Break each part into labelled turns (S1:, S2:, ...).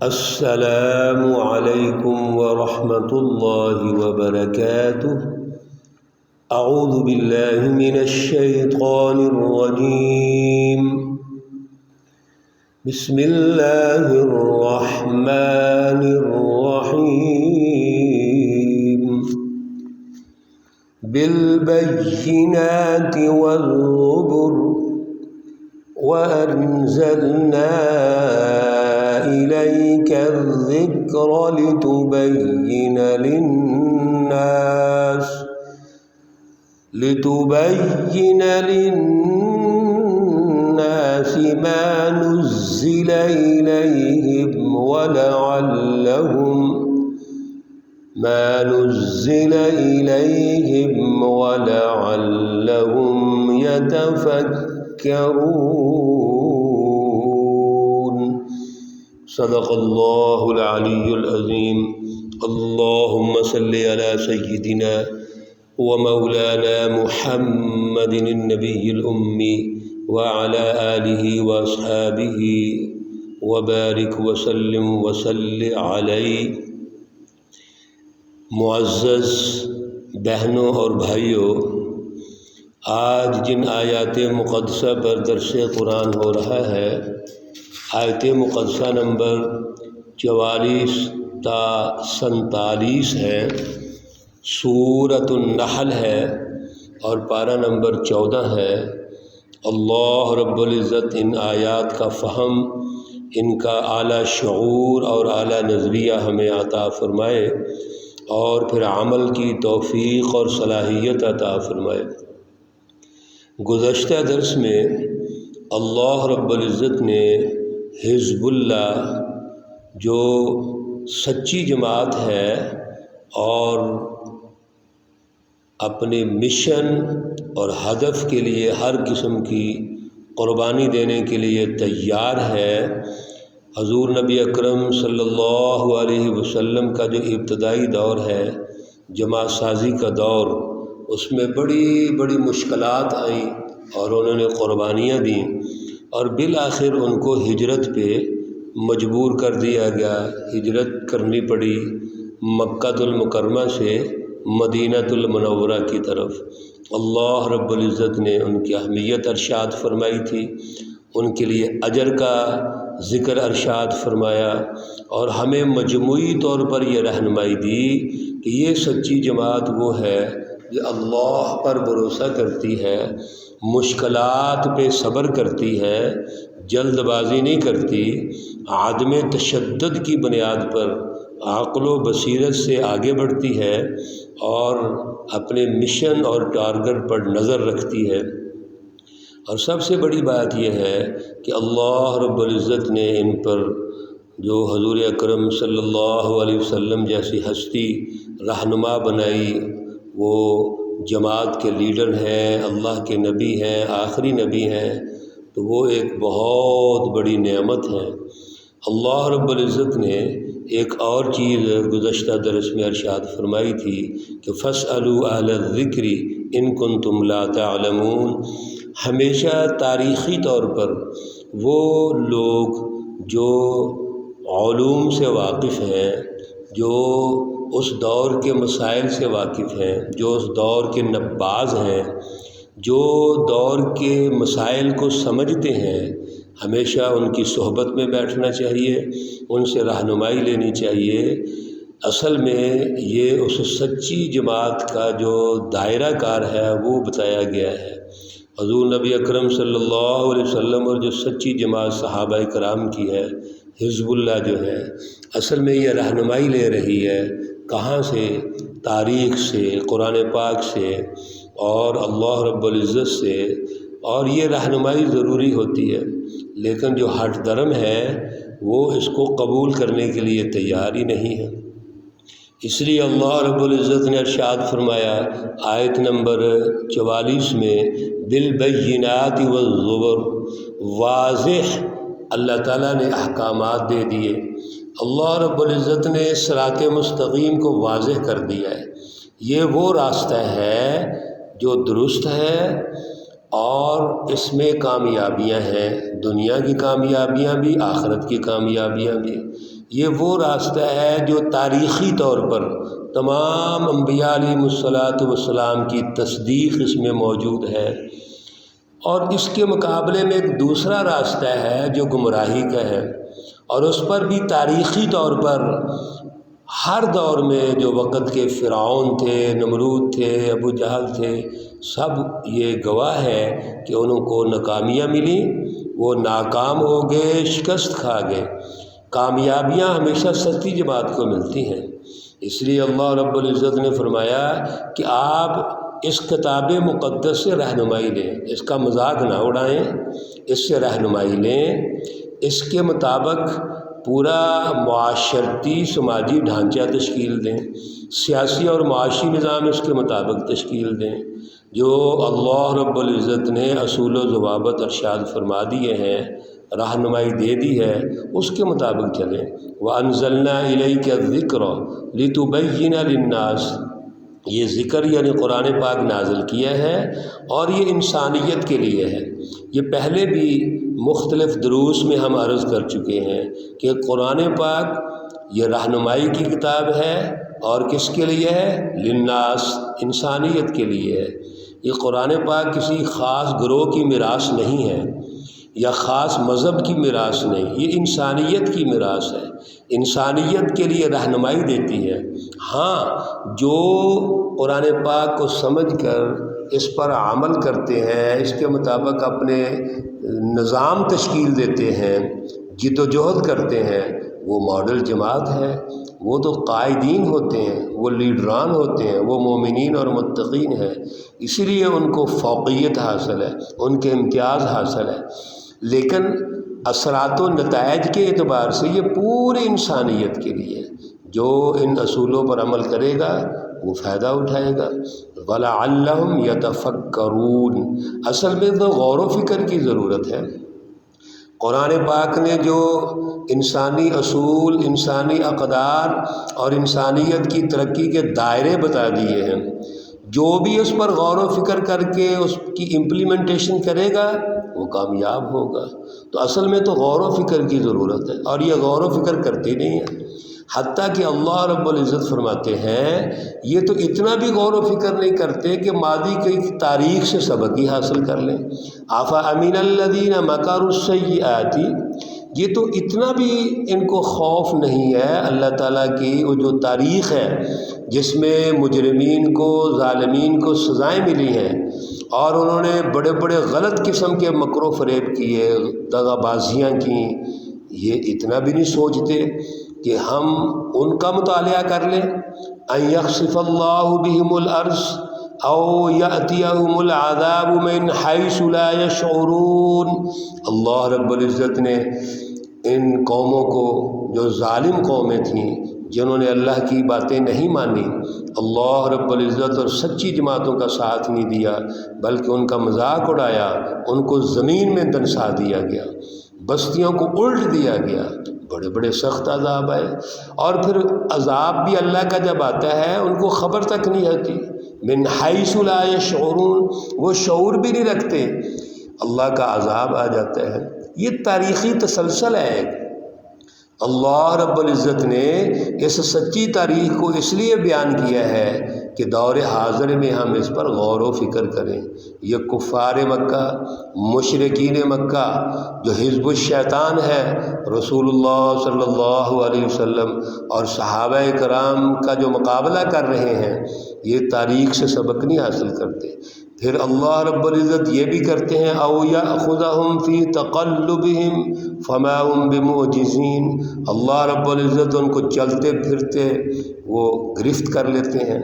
S1: السلام علیکم ورحمۃ اللہ وبرکاتہ۔ اعوذ باللہ من الشیطان الرجیم، بسم اللہ الرحمن الرحیم۔ بالبینات والزبر وأنزلنا إليك الذكر لتبين للناس ما نزل إليهم ولعلهم يتفكرون۔ صدق اللہ العلی العظیم۔ اللہم صلی علی سیدنا ومولانا محمد النبی الأمی وعلى آلہ واصحابہ وبارک وسلم وصلی علیہ۔ معزز بہنوں اور بھائیوں، آج جن آیات مقدسہ پر درس قرآن ہو رہا ہے، آیت مقدسہ نمبر 44 تا 47 ہے، سورۃ النحل ہے اور پارہ نمبر 14 ہے۔ اللہ رب العزت ان آیات کا فہم، ان کا اعلیٰ شعور اور اعلیٰ نظریہ ہمیں عطا فرمائے اور پھر عمل کی توفیق اور صلاحیت عطا فرمائے۔ گزشتہ درس میں اللہ رب العزت نے حزب اللہ جو سچی جماعت ہے اور اپنے مشن اور ہدف کے لیے ہر قسم کی قربانی دینے کے لیے تیار ہے، حضور نبی اکرم صلی اللہ علیہ وسلم کا جو ابتدائی دور ہے، جماعت سازی کا دور، اس میں بڑی بڑی مشکلات آئیں اور انہوں نے قربانیاں دیں اور بالآخر ان کو ہجرت پہ مجبور کر دیا گیا، ہجرت کرنی پڑی مکہ المکرمہ سے مدینہ المنورہ کی طرف۔ اللہ رب العزت نے ان کی اہمیت ارشاد فرمائی تھی، ان کے لیے اجر کا ذکر ارشاد فرمایا اور ہمیں مجموعی طور پر یہ رہنمائی دی کہ یہ سچی جماعت وہ ہے جو اللہ پر بھروسہ کرتی ہے، مشکلات پہ صبر کرتی ہے، جلد بازی نہیں کرتی، عدم تشدد کی بنیاد پر عقل و بصیرت سے آگے بڑھتی ہے اور اپنے مشن اور ٹارگٹ پر نظر رکھتی ہے۔ اور سب سے بڑی بات یہ ہے کہ اللہ رب العزت نے ان پر جو حضور اکرم صلی اللہ علیہ وسلم جیسی ہستی رہنما بنائی، وہ جماعت کے لیڈر ہیں، اللہ کے نبی ہیں، آخری نبی ہیں، تو وہ ایک بہت بڑی نعمت ہے۔ اللہ رب العزت نے ایک اور چیز گزشتہ درس میں ارشاد فرمائی تھی کہ فَاسْأَلُوا أَهْلَ الذِّكْرِ إِن كُنتُمْ لَا تَعْلَمُونَ۔ ہمیشہ تاریخی طور پر وہ لوگ جو علوم سے واقف ہیں، جو اس دور کے مسائل سے واقف ہیں، جو اس دور کے نباز ہیں، جو دور کے مسائل کو سمجھتے ہیں، ہمیشہ ان کی صحبت میں بیٹھنا چاہیے، ان سے رہنمائی لینی چاہیے۔ اصل میں یہ اس سچی جماعت کا جو دائرہ کار ہے وہ بتایا گیا ہے۔ حضور نبی اکرم صلی اللہ علیہ وسلم اور جو سچی جماعت صحابہ کرام کی ہے، حزب اللہ جو ہے، اصل میں یہ رہنمائی لے رہی ہے کہاں سے؟ تاریخ سے، قرآن پاک سے اور اللہ رب العزت سے، اور یہ رہنمائی ضروری ہوتی ہے، لیکن جو ہٹ درم ہے وہ اس کو قبول کرنے کے لیے تیار ہی نہیں ہے۔ اس لیے اللہ رب العزت نے ارشاد فرمایا آیت نمبر 44 میں بالبینات والزبر، واضح اللہ تعالیٰ نے احکامات دے دیے۔ اللہ رب العزت نے صراط مستقیم کو واضح کر دیا ہے، یہ وہ راستہ ہے جو درست ہے اور اس میں کامیابیاں ہیں، دنیا کی کامیابیاں بھی، آخرت کی کامیابیاں بھی۔ یہ وہ راستہ ہے جو تاریخی طور پر تمام انبیاء علیہم الصلاۃ والسلام کی تصدیق اس میں موجود ہے۔ اور اس کے مقابلے میں ایک دوسرا راستہ ہے جو گمراہی کا ہے، اور اس پر بھی تاریخی طور پر ہر دور میں جو وقت کے فرعون تھے، نمرود تھے، ابو جہل تھے، سب یہ گواہ ہے کہ ان کو ناکامیاں ملیں، وہ ناکام ہو گئے، شکست کھا گئے۔ کامیابیاں ہمیشہ سچی جماعت کو ملتی ہیں۔ اس لیے اللہ رب العزت نے فرمایا کہ آپ اس کتاب مقدس سے رہنمائی لیں، اس کا مذاق نہ اڑائیں، اس سے رہنمائی لیں، اس کے مطابق پورا معاشرتی سماجی ڈھانچہ تشکیل دیں، سیاسی اور معاشی نظام اس کے مطابق تشکیل دیں، جو اللہ رب العزت نے اصول و ضوابط ارشاد فرما دیے ہیں، رہنمائی دے دی ہے، اس کے مطابق چلیں۔ وَأَنزَلْنَا إِلَيْكَ الذِّكْرَ لِتُبَيِّنَ لِلنَّاسِ، یہ ذکر یعنی قرآن پاک نازل کیا ہے اور یہ انسانیت کے لیے ہے۔ یہ پہلے بھی مختلف دروس میں ہم عرض کر چکے ہیں کہ قرآن پاک یہ رہنمائی کی کتاب ہے، اور کس کے لیے ہے؟ للناس، انسانیت کے لیے ہے۔ یہ قرآن پاک کسی خاص گروہ کی میراث نہیں ہے، یا خاص مذہب کی میراث نہیں، یہ انسانیت کی میراث ہے، انسانیت کے لیے رہنمائی دیتی ہے۔ ہاں، جو قرآن پاک کو سمجھ کر اس پر عمل کرتے ہیں، اس کے مطابق اپنے نظام تشکیل دیتے ہیں، جد و جہد کرتے ہیں، وہ ماڈل جماعت ہے، وہ تو قائدین ہوتے ہیں، وہ لیڈران ہوتے ہیں، وہ مومنین اور متقین ہیں، اسی لیے ان کو فوقیت حاصل ہے، ان کے امتیاز حاصل ہے۔ لیکن اثرات و نتائج کے اعتبار سے یہ پوری انسانیت کے لیے، جو ان اصولوں پر عمل کرے گا وہ فائدہ اٹھائے گا۔ وَلَعَلَّهُمْ يَتَفَكَّرُونَ، اصل میں تو غور و فکر کی ضرورت ہے۔ قرآن پاک نے جو انسانی اصول، انسانی اقدار اور انسانیت کی ترقی کے دائرے بتا دیے ہیں، جو بھی اس پر غور و فکر کر کے اس کی امپلیمنٹیشن کرے گا وہ کامیاب ہوگا۔ تو اصل میں تو غور و فکر کی ضرورت ہے، اور یہ غور و فکر کرتے نہیں ہیں، حتیٰ کہ اللہ رب العزت فرماتے ہیں یہ تو اتنا بھی غور و فکر نہیں کرتے کہ ماضی کی تاریخ سے سبق ہی حاصل کر لیں۔ أَفَأَمِنَ الَّذِينَ مَكَرُوا السَّيِّئَاتِ، یہ تو اتنا بھی ان کو خوف نہیں ہے اللہ تعالیٰ کی وہ جو تاریخ ہے جس میں مجرمین کو، ظالمین کو سزائیں ملی ہیں، اور انہوں نے بڑے بڑے غلط قسم کے مکر و فریب کیے، دغا بازیاں کیں، یہ اتنا بھی نہیں سوچتے کہ ہم ان کا مطالعہ کر لیں۔ أَن يَخْسِفَ اللَّهُ بِهِمُ الْأَرْضَ أَوْ يَأْتِيَهُمُ الْعَذَابُ مِنْ حَيْثُ لَا يَشْعُرُونَ، اللہ رب العزت نے ان قوموں کو، جو ظالم قومیں تھیں، جنہوں نے اللہ کی باتیں نہیں مانی، اللہ رب العزت اور سچی جماعتوں کا ساتھ نہیں دیا، بلکہ ان کا مذاق اڑایا، ان کو زمین میں دنسا دیا گیا، بستیوں کو الٹ دیا گیا، بڑے بڑے سخت عذاب آئے۔ اور پھر عذاب بھی اللہ کا جب آتا ہے ان کو خبر تک نہیں آتی، من حیث لا یشعرون، وہ شعور بھی نہیں رکھتے، اللہ کا عذاب آ جاتا ہے۔ یہ تاریخی تسلسل ہے۔ اللہ رب العزت نے اس سچی تاریخ کو اس لیے بیان کیا ہے کہ دور حاضر میں ہم اس پر غور و فکر کریں۔ یہ کفار مکہ، مشرکین مکہ جو حزب الشیطان ہے، رسول اللہ صلی اللہ علیہ وسلم اور صحابہ کرام کا جو مقابلہ کر رہے ہیں، یہ تاریخ سے سبق نہیں حاصل کرتے۔ پھر اللہ رب العزت یہ بھی کرتے ہیں او یاخذہم فی تقلبہم فما ہم بمعجزین، اللہ رب العزت ان کو چلتے پھرتے وہ گرفت کر لیتے ہیں،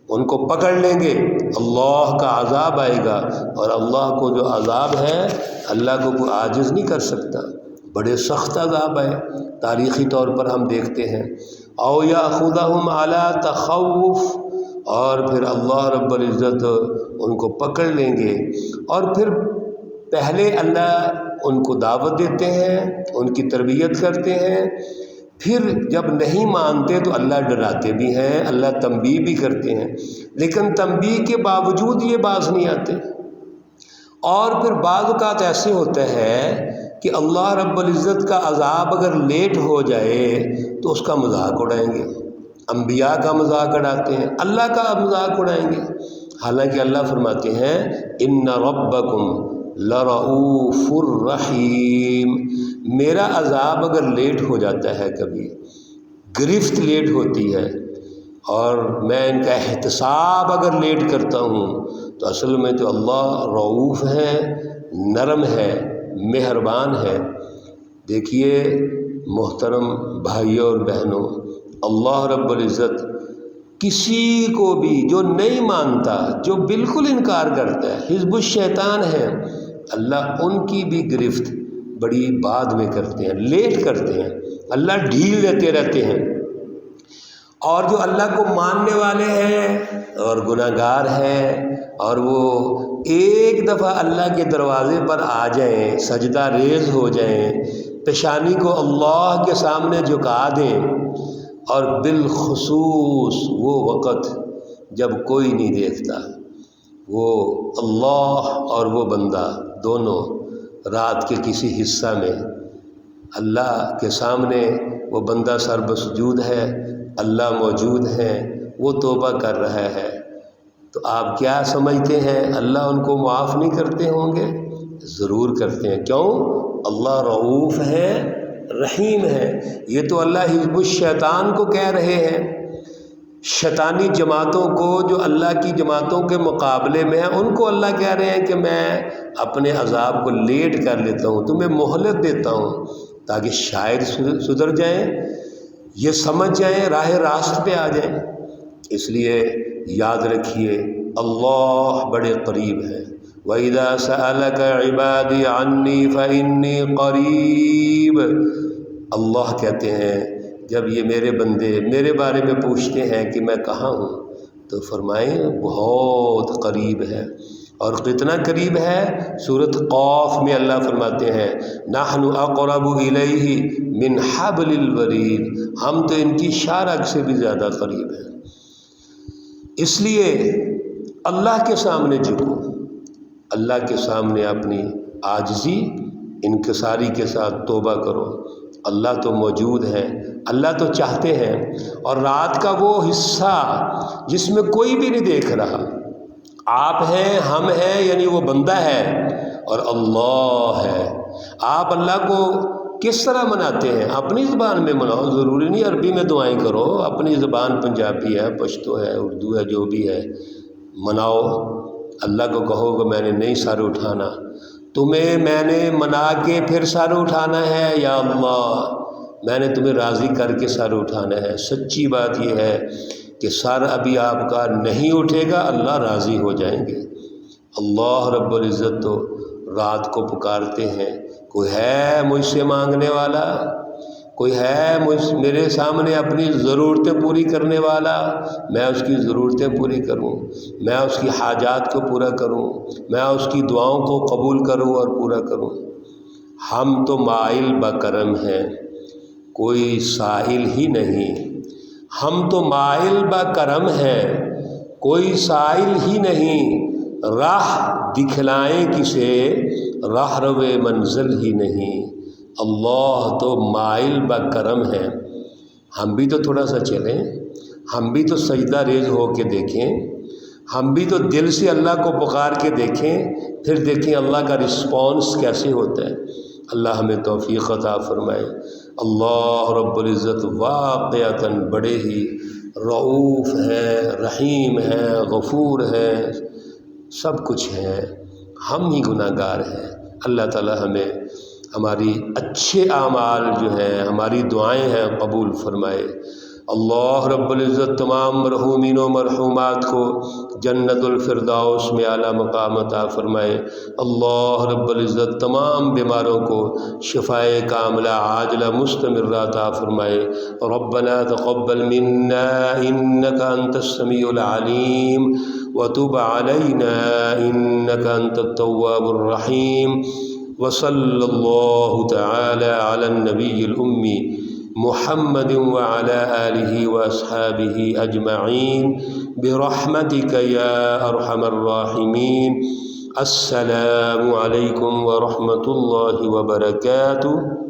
S1: ان کو پکڑ لیں گے، اللہ کا عذاب آئے گا، اور اللہ کو جو عذاب ہے اللہ کو کوئی عاجز نہیں کر سکتا، بڑے سخت عذاب ہے، تاریخی طور پر ہم دیکھتے ہیں۔ او یاخذہم علی تخوف، اور پھر اللہ رب العزت ان کو پکڑ لیں گے، اور پھر پہلے اللہ ان کو دعوت دیتے ہیں، ان کی تربیت کرتے ہیں، پھر جب نہیں مانتے تو اللہ ڈراتے بھی ہیں، اللہ تنبیہ بھی کرتے ہیں، لیکن تنبیہ کے باوجود یہ باز نہیں آتے، اور پھر بعض اوقات ایسے ہوتا ہے کہ اللہ رب العزت کا عذاب اگر لیٹ ہو جائے تو اس کا مذاق اڑائیں گے، انبیاء کا مذاق اڑاتے ہیں، اللہ کا مذاق اڑائیں گے، حالانکہ اللہ فرماتے ہیں ان ربکم لرؤوف الرحیم، میرا عذاب اگر لیٹ ہو جاتا ہے، کبھی گرفت لیٹ ہوتی ہے اور میں ان کا احتساب اگر لیٹ کرتا ہوں تو اصل میں تو اللہ رؤوف ہے، نرم ہے، مہربان ہے۔ دیکھیے محترم بھائیوں اور بہنوں، اللہ رب العزت کسی کو بھی جو نہیں مانتا، جو بالکل انکار کرتا ہے، حزب الشیطان ہے، اللہ ان کی بھی گرفت بڑی بعد میں کرتے ہیں، لیٹ کرتے ہیں، اللہ ڈھیل دیتے رہتے ہیں۔ اور جو اللہ کو ماننے والے ہیں اور گناہ گار ہیں اور وہ ایک دفعہ اللہ کے دروازے پر آ جائیں، سجدہ ریز ہو جائیں، پیشانی کو اللہ کے سامنے جھکا دیں، اور بالخصوص وہ وقت جب کوئی نہیں دیکھتا، وہ اللہ اور وہ بندہ دونوں رات کے کسی حصہ میں اللہ کے سامنے وہ بندہ سر بسجود ہے، اللہ موجود ہے، وہ توبہ کر رہا ہے، تو آپ کیا سمجھتے ہیں اللہ ان کو معاف نہیں کرتے ہوں گے؟ ضرور کرتے ہیں۔ کیوں؟ اللہ رؤوف ہے، رحیم ہے۔ یہ تو اللہ حزب الشیطان کو کہہ رہے ہیں، شیطانی جماعتوں کو جو اللہ کی جماعتوں کے مقابلے میں ہیں، ان کو اللہ کہہ رہے ہیں کہ میں اپنے عذاب کو لیٹ کر لیتا ہوں، تمہیں مہلت دیتا ہوں تاکہ شاید سدھر جائیں، یہ سمجھ جائیں، راہ راست پہ آ جائیں۔ اس لیے یاد رکھیے اللہ بڑے قریب ہے۔ وَإِذَا سَأَلَكَ عِبَادِي عَنِّي فَإِنِّي قَرِيبٌ، اللہ کہتے ہیں جب یہ میرے بندے میرے بارے میں پوچھتے ہیں کہ میں کہاں ہوں، تو فرمائیں بہت قریب ہے۔ اور کتنا قریب ہے؟ سورۃ قاف میں اللہ فرماتے ہیں نحن اقرب الیہ من حبل الورید، ہم تو ان کی شارک سے بھی زیادہ قریب ہیں۔ اس لیے اللہ کے سامنے جھکو، اللہ کے سامنے اپنی عاجزی انکساری کے ساتھ توبہ کرو۔ اللہ تو موجود ہے، اللہ تو چاہتے ہیں، اور رات کا وہ حصہ جس میں کوئی بھی نہیں دیکھ رہا، آپ ہیں، ہم ہیں، یعنی وہ بندہ ہے اور اللہ ہے۔ آپ اللہ کو کس طرح مناتے ہیں؟ اپنی زبان میں مناؤ، ضروری نہیں عربی میں دعائیں کرو، اپنی زبان پنجابی ہے، پشتو ہے، اردو ہے، جو بھی ہے مناؤ۔ اللہ کو کہو کہ میں نے نہیں سر اٹھانا، تمہیں میں نے منا کے پھر سر اٹھانا ہے، یا اللہ میں نے تمہیں راضی کر کے سر اٹھانا ہے۔ سچی بات یہ ہے کہ سر ابھی آپ کا نہیں اٹھے گا، اللہ راضی ہو جائیں گے۔ اللہ رب العزت تو رات کو پکارتے ہیں، کوئی ہے مجھ سے مانگنے والا، کوئی ہے میرے سامنے اپنی ضرورتیں پوری کرنے والا، میں اس کی ضرورتیں پوری کروں، میں اس کی حاجات کو پورا کروں، میں اس کی دعاؤں کو قبول کروں اور پورا کروں۔ ہم تو مائل بکرم ہیں، کوئی سائل ہی نہیں، ہم تو مائل بکرم ہیں، کوئی سائل ہی نہیں، راہ دکھلائیں کسے، راہ رو منزل ہی نہیں۔ اللہ تو مائل بکرم ہے، ہم بھی تو تھوڑا سا چلیں، ہم بھی تو سجدہ ریز ہو کے دیکھیں، ہم بھی تو دل سے اللہ کو پکار کے دیکھیں، پھر دیکھیں اللہ کا رسپانس کیسے ہوتا ہے۔ اللہ ہمیں توفیق عطا فرمائے۔ اللہ رب العزت واقعتاً بڑے ہی رؤوف ہے، رحیم ہے، غفور ہے، سب کچھ ہے، ہم ہی گناہ گار ہیں۔ اللہ تعالی ہمیں ہماری اچھے اعمال جو ہیں، ہماری دعائیں ہیں، قبول فرمائے۔ اللہ رب العزت تمام مرحومین و مرحومات کو جنت الفردوس میں اعلیٰ مقام عطا فرمائے۔ اللہ رب العزت تمام بیماروں کو شفائے کاملہ عاجلہ مستمرہ عطا فرمائے۔ ربنا تقبل منا انک انت السمیع العلیم وتب علینا انک انت التواب الرحیم، وصلی اللہ تعالی علی النبی الامی محمد وعلى آلہ واصحابہ اجمعین برحمتک یا ارحم الراحمین۔ السلام علیکم ورحمۃ اللہ وبرکاتہ۔